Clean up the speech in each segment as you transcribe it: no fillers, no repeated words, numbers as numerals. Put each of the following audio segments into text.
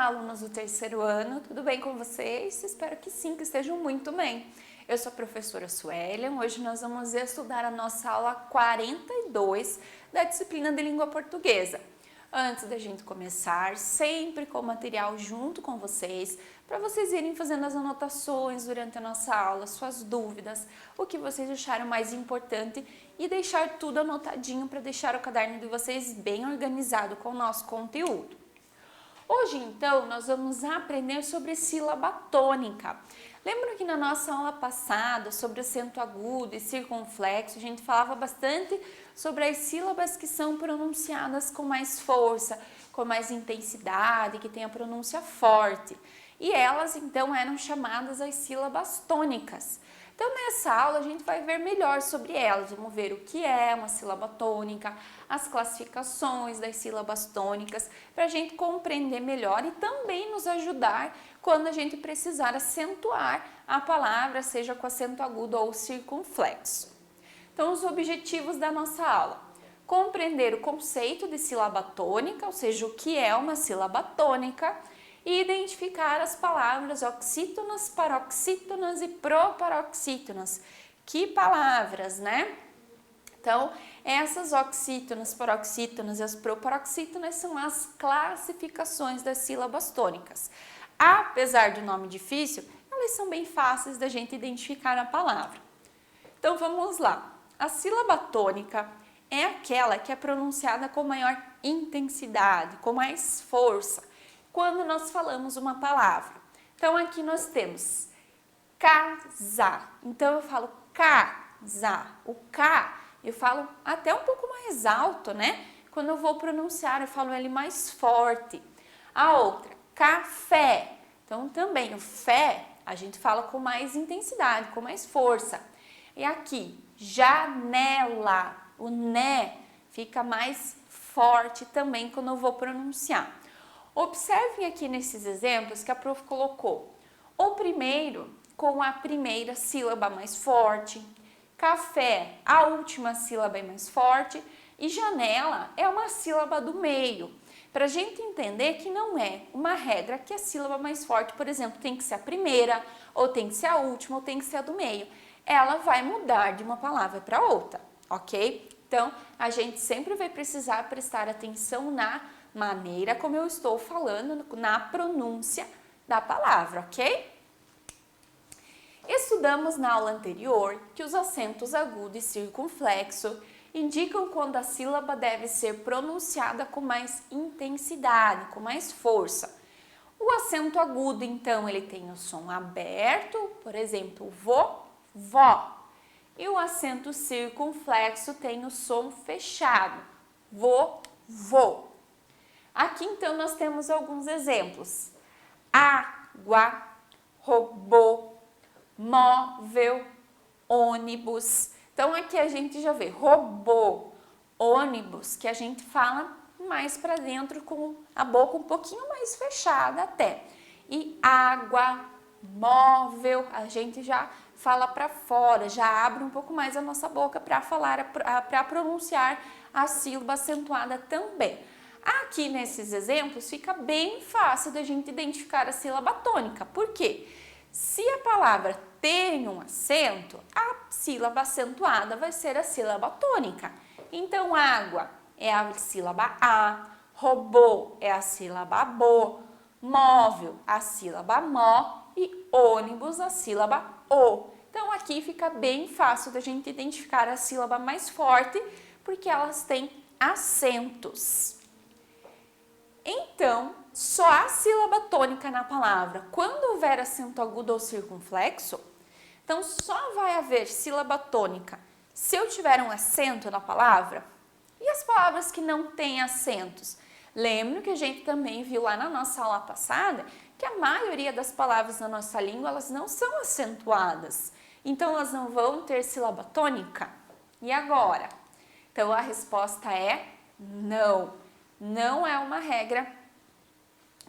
Olá, alunos do terceiro ano, tudo bem com vocês? Espero que sim, que estejam muito bem. Eu sou a professora Suélia, hoje nós vamos estudar a nossa aula 42 da disciplina de língua portuguesa. Antes da gente começar, sempre com o material junto com vocês, para vocês irem fazendo as anotações durante a nossa aula, suas dúvidas, o que vocês acharam mais importante e deixar tudo anotadinho para deixar o caderno de vocês bem organizado com o nosso conteúdo. Hoje, então, nós vamos aprender sobre sílaba tônica. Lembra que na nossa aula passada, sobre acento agudo e circunflexo, a gente falava bastante sobre as sílabas que são pronunciadas com mais força, com mais intensidade, que tem a pronúncia forte. E elas, então, eram chamadas as sílabas tônicas. Então, nessa aula, a gente vai ver melhor sobre elas. Vamos ver o que é uma sílaba tônica, as classificações das sílabas tônicas, para a gente compreender melhor e também nos ajudar quando a gente precisar acentuar a palavra, seja com acento agudo ou circunflexo. Então, os objetivos da nossa aula: compreender o conceito de sílaba tônica, ou seja, o que é uma sílaba tônica, e identificar as palavras oxítonas, paroxítonas e proparoxítonas. Que palavras, né? Então, essas oxítonas, paroxítonas e as proparoxítonas são as classificações das sílabas tônicas. Apesar do nome difícil, elas são bem fáceis da gente identificar a palavra. Então, vamos lá. A sílaba tônica é aquela que é pronunciada com maior intensidade, com mais força, quando nós falamos uma palavra. Então, aqui nós temos casar. Então, eu falo casar. O K eu falo até um pouco mais alto, né? Quando eu vou pronunciar, eu falo ele mais forte. A outra, café. Então, também o fé a gente fala com mais intensidade, com mais força. E aqui, janela. O né fica mais forte também quando eu vou pronunciar. Observem aqui nesses exemplos que a prof colocou o primeiro com a primeira sílaba mais forte, café, a última sílaba é mais forte e janela é uma sílaba do meio. Para a gente entender que não é uma regra que a sílaba mais forte, por exemplo, tem que ser a primeira, ou tem que ser a última, ou tem que ser a do meio. Ela vai mudar de uma palavra para outra, ok? Então, a gente sempre vai precisar prestar atenção na maneira como eu estou falando, na pronúncia da palavra, ok? Estudamos na aula anterior que os acentos agudo e circunflexo indicam quando a sílaba deve ser pronunciada com mais intensidade, com mais força. O acento agudo, então, ele tem o som aberto, por exemplo, vó. E o acento circunflexo tem o som fechado, vô. Aqui, então, nós temos alguns exemplos. Água, robô, móvel, ônibus. Então, aqui a gente já vê robô, ônibus, que a gente fala mais para dentro com a boca um pouquinho mais fechada até. E água, móvel, a gente já fala para fora, já abre um pouco mais a nossa boca para falar, para pronunciar a sílaba acentuada também. Aqui nesses exemplos fica bem fácil da gente identificar a sílaba tônica. Por quê? Se a palavra tem um acento, a sílaba acentuada vai ser a sílaba tônica. Então, água é a sílaba A, robô é a sílaba bo, móvel a sílaba mó e ônibus a sílaba o. Então, aqui fica bem fácil da gente identificar a sílaba mais forte, porque elas têm acentos. Então, só há sílaba tônica na palavra quando houver acento agudo ou circunflexo. Então, só vai haver sílaba tônica se eu tiver um acento na palavra. E as palavras que não têm acentos? Lembro que a gente também viu lá na nossa aula passada que a maioria das palavras na nossa língua, elas não são acentuadas. Então, elas não vão ter sílaba tônica. E agora? Então, a resposta é não. Não é uma regra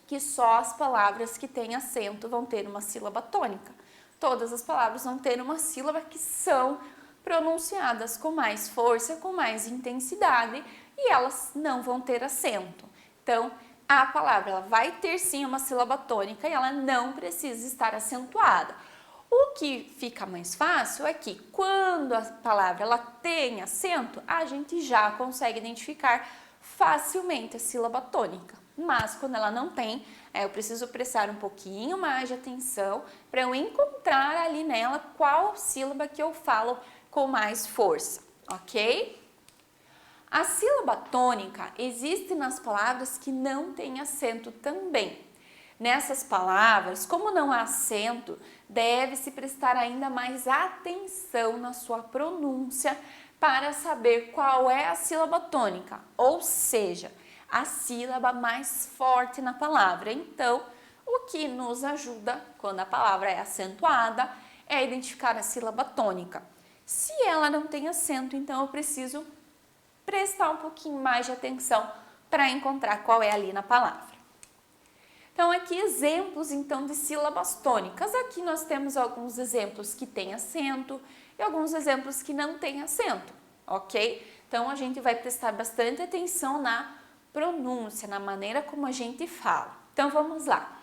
que só as palavras que têm acento vão ter uma sílaba tônica. Todas as palavras vão ter uma sílaba que são pronunciadas com mais força, com mais intensidade, e elas não vão ter acento. Então, a palavra ela vai ter sim uma sílaba tônica e ela não precisa estar acentuada. O que fica mais fácil é que quando a palavra ela tem acento, a gente já consegue identificar facilmente a sílaba tônica. Mas quando ela não tem, eu preciso prestar um pouquinho mais de atenção para eu encontrar ali nela qual sílaba que eu falo com mais força, ok? A sílaba tônica existe nas palavras que não têm acento também. Nessas palavras, como não há acento, deve-se prestar ainda mais atenção na sua pronúncia para saber qual é a sílaba tônica, ou seja, a sílaba mais forte na palavra. Então, o que nos ajuda quando a palavra é acentuada é identificar a sílaba tônica. Se ela não tem acento, então eu preciso prestar um pouquinho mais de atenção para encontrar qual é ali na palavra. Então, aqui exemplos então de sílabas tônicas. Aqui nós temos alguns exemplos que têm acento e alguns exemplos que não têm acento, ok? Então, a gente vai prestar bastante atenção na pronúncia, na maneira como a gente fala. Então, vamos lá.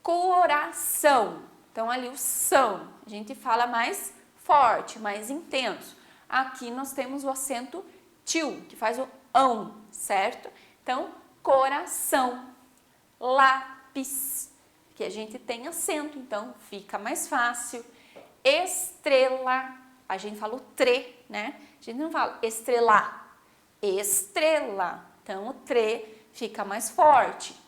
Coração. Então, ali o são, a gente fala mais forte, mais intenso. Aqui nós temos o acento tio, que faz o ão, certo? Então, coração. Lápis, que a gente tem acento, então fica mais fácil. Estrela, a gente fala o tre, né? A gente não fala estrelar, estrela. Então o tre fica mais forte.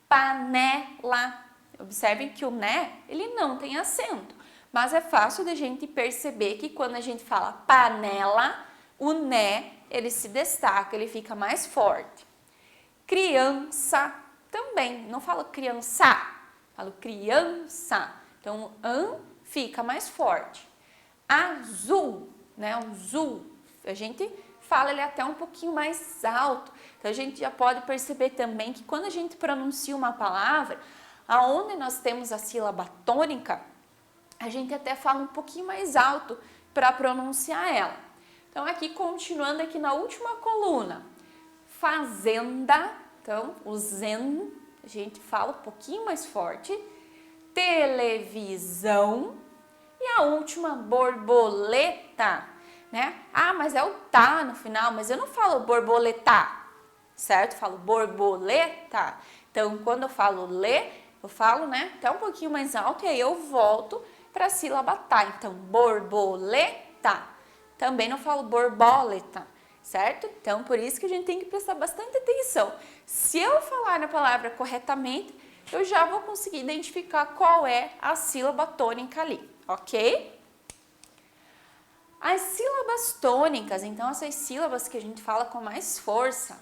Panela, observem que o né, ele não tem acento, mas é fácil da gente perceber que quando a gente fala panela, o né, ele se destaca, ele fica mais forte. Criança, também, não falo criança, falo criança. Então, o an fica mais forte. Azul, né? O zul, a gente fala ele até um pouquinho mais alto. Então, a gente já pode perceber também que quando a gente pronuncia uma palavra, aonde nós temos a sílaba tônica, a gente até fala um pouquinho mais alto para pronunciar ela. Então, aqui, continuando aqui na última coluna, fazenda. Então, o zen, a gente fala um pouquinho mais forte. Televisão. E a última, borboleta, né? Ah, mas é o tá no final, mas eu não falo borboleta, certo? Eu falo borboleta. Então, quando eu falo lê, eu falo, né, até um pouquinho mais alto e aí eu volto para a sílaba tá. Então, borboleta. Também não falo borboleta, certo? Então, por isso que a gente tem que prestar bastante atenção. Se eu falar a palavra corretamente, eu já vou conseguir identificar qual é a sílaba tônica ali, ok? As sílabas tônicas, então essas sílabas que a gente fala com mais força,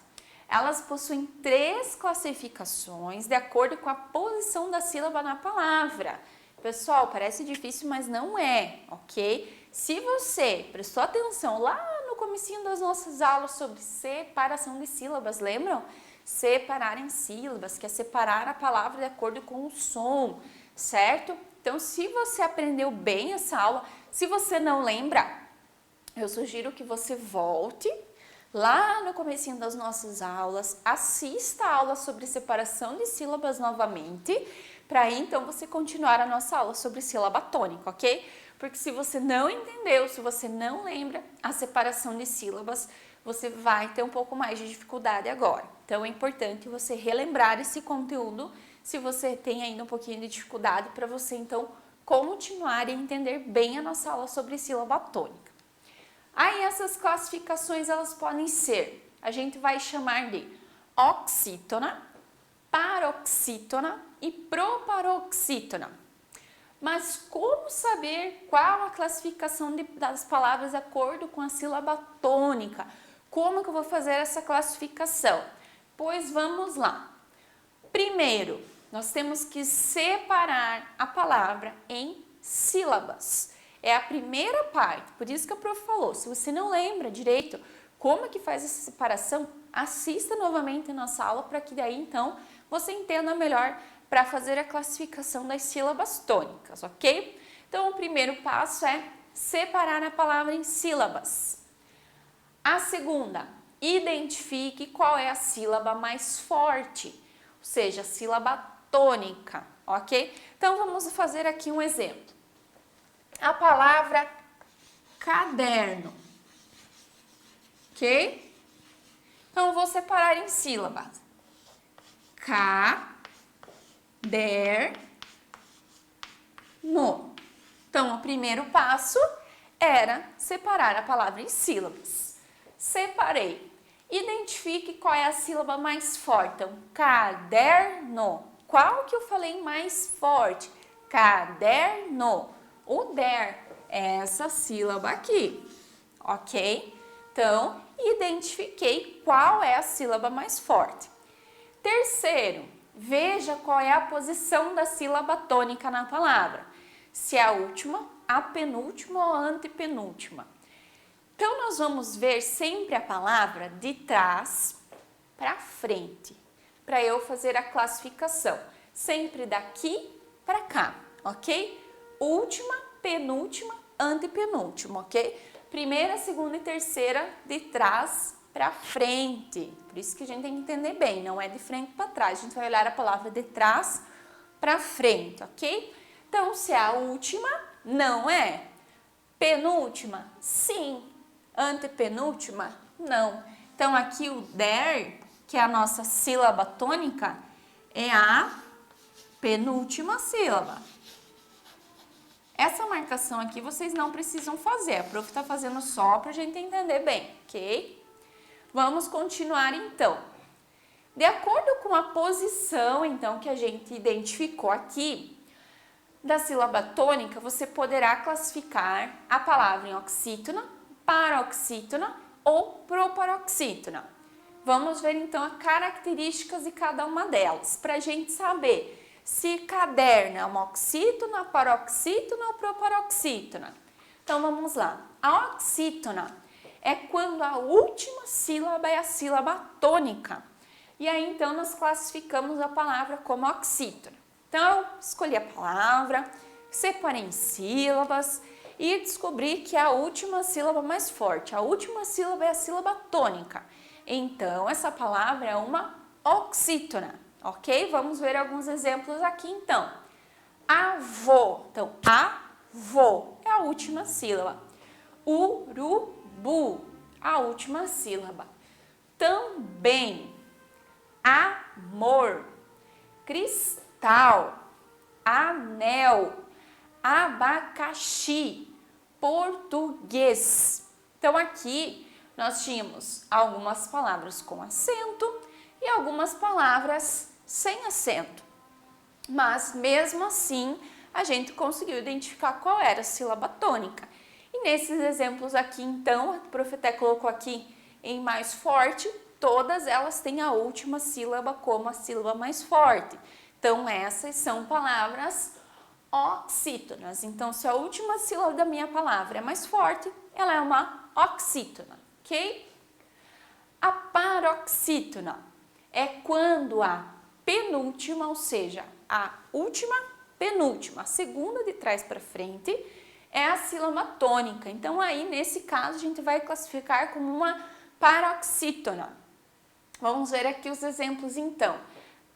elas possuem 3 classificações de acordo com a posição da sílaba na palavra. Pessoal, parece difícil, mas não é, ok? Se você prestou atenção lá no comecinho das nossas aulas sobre separação de sílabas, lembram? Separar em sílabas, que é separar a palavra de acordo com o som, certo? Então, se você aprendeu bem essa aula, se você não lembra, eu sugiro que você volte lá no comecinho das nossas aulas, assista a aula sobre separação de sílabas novamente, para aí então você continuar a nossa aula sobre sílaba tônica, ok? Porque se você não entendeu, se você não lembra a separação de sílabas, você vai ter um pouco mais de dificuldade agora. Então é importante você relembrar esse conteúdo se você tem ainda um pouquinho de dificuldade para você então continuar e entender bem a nossa aula sobre sílaba tônica. Aí essas classificações elas podem ser, a gente vai chamar de oxítona, paroxítona e proparoxítona. Mas como saber qual a classificação das palavras de acordo com a sílaba tônica? Como que eu vou fazer essa classificação? Pois vamos lá. Primeiro, nós temos que separar a palavra em sílabas. É a primeira parte, por isso que a prof falou, se você não lembra direito como que faz essa separação, assista novamente a nossa aula para que daí então você entenda melhor para fazer a classificação das sílabas tônicas, ok? Então o primeiro passo é separar a palavra em sílabas. A segunda, identifique qual é a sílaba mais forte. seja, sílaba tônica, ok? Então, vamos fazer aqui um exemplo. A palavra caderno, ok? Então, eu vou separar em sílabas. Caderno. Então, o primeiro passo era separar a palavra em sílabas. Separei. Identifique qual é a sílaba mais forte. Então, caderno. Qual que eu falei mais forte? Caderno. O der é essa sílaba aqui, ok? Então, identifiquei qual é a sílaba mais forte. Terceiro, veja qual é a posição da sílaba tônica na palavra. Se é a última, a penúltima ou a antepenúltima. Então, nós vamos ver sempre a palavra de trás para frente, para eu fazer a classificação. Sempre daqui para cá, ok? Última, penúltima, antepenúltima, ok? Primeira, segunda e terceira de trás para frente. Por isso que a gente tem que entender bem, não é de frente para trás. A gente vai olhar a palavra de trás para frente, ok? Então, se é a última, não é. Penúltima, sim. Antepenúltima, não. Então, aqui o der, que é a nossa sílaba tônica, é a penúltima sílaba. Essa marcação aqui vocês não precisam fazer, a prof está fazendo só para a gente entender bem, ok? Vamos continuar então. De acordo com a posição, então, que a gente identificou aqui, da sílaba tônica, você poderá classificar a palavra em oxítona, paroxítona ou proparoxítona. Vamos ver então as características de cada uma delas, para a gente saber se caderno é uma oxítona, paroxítona ou proparoxítona. Então vamos lá. A oxítona é quando a última sílaba é a sílaba tônica. E aí então nós classificamos a palavra como oxítona. Então eu escolhi a palavra, separei em sílabas e descobri que é a última sílaba mais forte. A última sílaba é a sílaba tônica. Então essa palavra é uma oxítona. Ok? Vamos ver alguns exemplos aqui, então. Avô. Então, avô é a última sílaba. Urubu, a última sílaba. Também. Amor. Cristal. Anel. Abacaxi. Português. Então, aqui nós tínhamos algumas palavras com acento e algumas palavras sem acento. Mas, mesmo assim, a gente conseguiu identificar qual era a sílaba tônica. E nesses exemplos aqui, então, a prof até colocou aqui em mais forte, todas elas têm a última sílaba como a sílaba mais forte. Então, essas são palavras oxítonas. Então, se a última sílaba da minha palavra é mais forte, ela é uma oxítona, ok? A paroxítona é quando a penúltima, ou seja, a última penúltima, a segunda de trás para frente, é a sílaba tônica. Então, aí, nesse caso, a gente vai classificar como uma paroxítona. Vamos ver aqui os exemplos, então.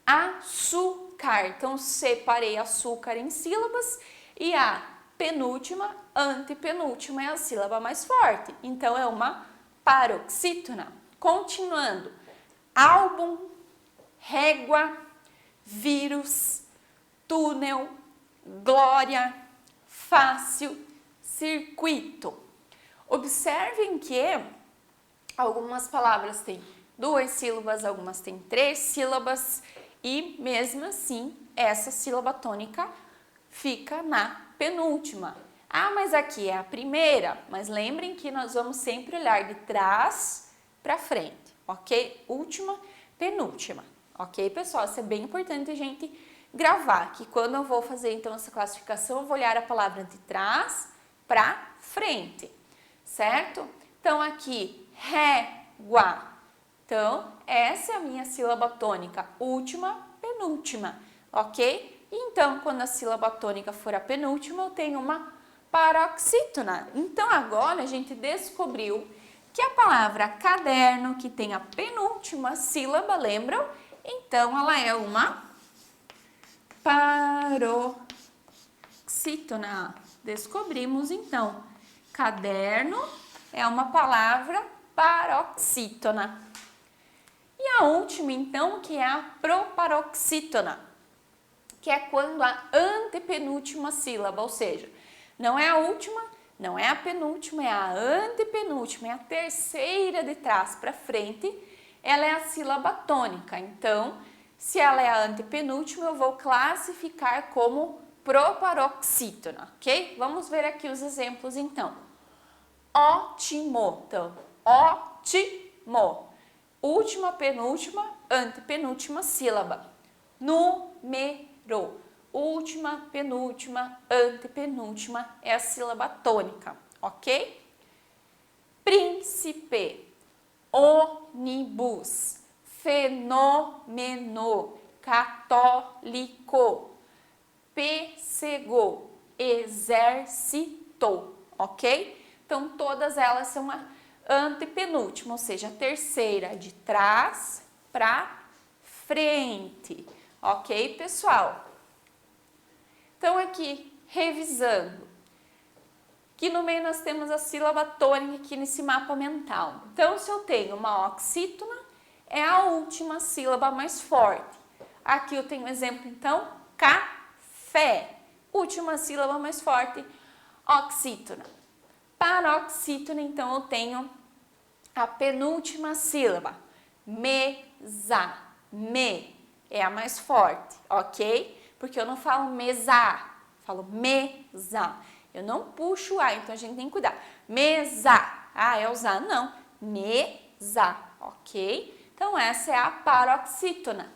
Açúcar. Então, separei açúcar em sílabas e a penúltima, antepenúltima é a sílaba mais forte. Então, é uma paroxítona. Continuando. Álbum, régua, vírus, túnel, glória, fácil, circuito. Observem que algumas palavras têm 2 sílabas, algumas têm 3 sílabas e mesmo assim essa sílaba tônica fica na penúltima. Ah, mas aqui é a primeira, mas lembrem que nós vamos sempre olhar de trás para frente, ok? Última, penúltima, ok, pessoal? Isso é bem importante a gente gravar, que quando eu vou fazer então essa classificação, eu vou olhar a palavra de trás para frente, certo? Então, aqui, régua. Então, essa é a minha sílaba tônica, última, penúltima, ok? Então, quando a sílaba tônica for a penúltima, eu tenho uma paroxítona. Então, agora a gente descobriu que a palavra caderno, que tem a penúltima sílaba, lembram? Então, ela é uma paroxítona. Descobrimos, então, caderno é uma palavra paroxítona. E a última, então, que é a proparoxítona, que é quando a antepenúltima sílaba, ou seja, não é a última, não é a penúltima, é a antepenúltima, é a terceira de trás para frente, ela é a sílaba tônica. Então, se ela é a antepenúltima, eu vou classificar como proparoxítona, ok? Vamos ver aqui os exemplos, então. Ótimo, então, ótimo. Última, penúltima, antepenúltima sílaba. Número. Última, penúltima, antepenúltima é a sílaba tônica, ok? Príncipe, ônibus, fenômeno, católico, pêssego, exército, ok? Então, todas elas são a antepenúltima, ou seja, a terceira de trás para frente, ok, pessoal? Então, aqui, revisando, que no meio nós temos a sílaba tônica aqui nesse mapa mental. Então, se eu tenho uma oxítona, é a última sílaba mais forte. Aqui eu tenho um exemplo, então, café, última sílaba mais forte, oxítona. Paroxítona, então, eu tenho a penúltima sílaba, mesa, me, é a mais forte, ok? Porque eu não falo mesa, falo mesa. Eu não puxo o A, então a gente tem que cuidar. Mesa, é usar, não. Mesa, ok? Então, essa é a paroxítona.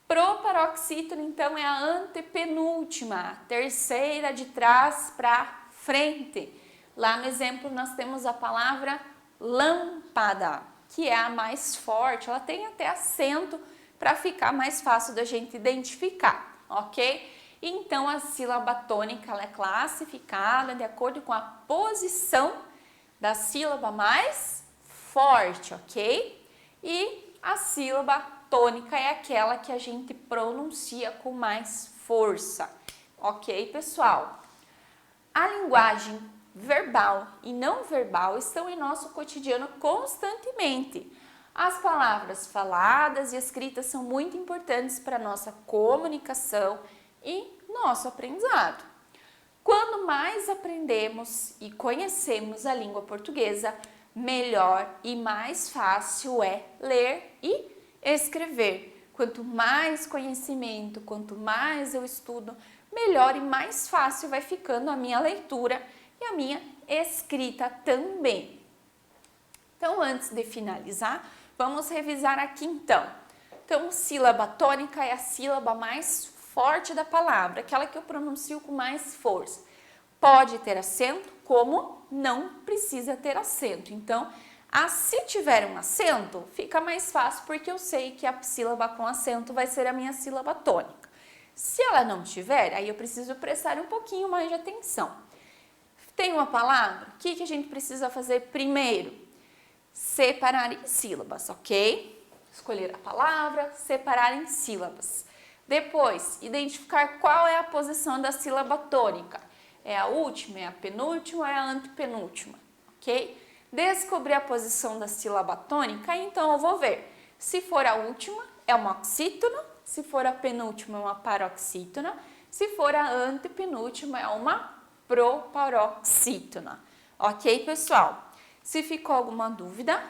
Proparoxítona, então, é a antepenúltima, a terceira de trás para frente. Lá no exemplo, nós temos a palavra lâmpada, que é a mais forte. Ela tem até acento para ficar mais fácil da gente identificar, ok? Então, a sílaba tônica ela é classificada de acordo com a posição da sílaba mais forte, ok? E a sílaba tônica é aquela que a gente pronuncia com mais força, ok, pessoal? A linguagem verbal e não verbal estão em nosso cotidiano constantemente. As palavras faladas e escritas são muito importantes para a nossa comunicação e nosso aprendizado. Quando mais aprendemos e conhecemos a língua portuguesa, melhor e mais fácil é ler e escrever. Quanto mais conhecimento, quanto mais eu estudo, melhor e mais fácil vai ficando a minha leitura e a minha escrita também. Então, antes de finalizar, vamos revisar aqui então. Então, sílaba tônica é a sílaba mais forte da palavra, aquela que eu pronuncio com mais força. Pode ter acento, como não precisa ter acento. Então, se tiver um acento, fica mais fácil porque eu sei que a sílaba com acento vai ser a minha sílaba tônica. Se ela não tiver, aí eu preciso prestar um pouquinho mais de atenção. Tem uma palavra, o que a gente precisa fazer primeiro? Separar em sílabas, ok? Escolher a palavra, separar em sílabas. Depois, identificar qual é a posição da sílaba tônica. É a última, é a penúltima ou é a antepenúltima, ok? Descobrir a posição da sílaba tônica, então eu vou ver. Se for a última, é uma oxítona. Se for a penúltima, é uma paroxítona. Se for a antepenúltima, é uma proparoxítona. Ok, pessoal? Se ficou alguma dúvida,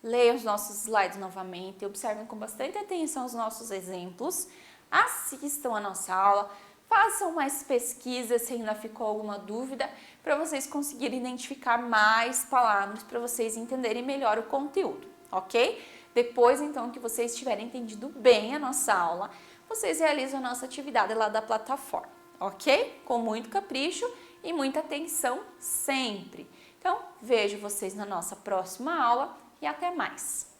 leia os nossos slides novamente, observem com bastante atenção os nossos exemplos, assistam a nossa aula, façam mais pesquisas se ainda ficou alguma dúvida, para vocês conseguirem identificar mais palavras, para vocês entenderem melhor o conteúdo, ok? Depois, então, que vocês tiverem entendido bem a nossa aula, vocês realizam a nossa atividade lá da plataforma, ok? Com muito capricho e muita atenção sempre. Então, vejo vocês na nossa próxima aula e até mais!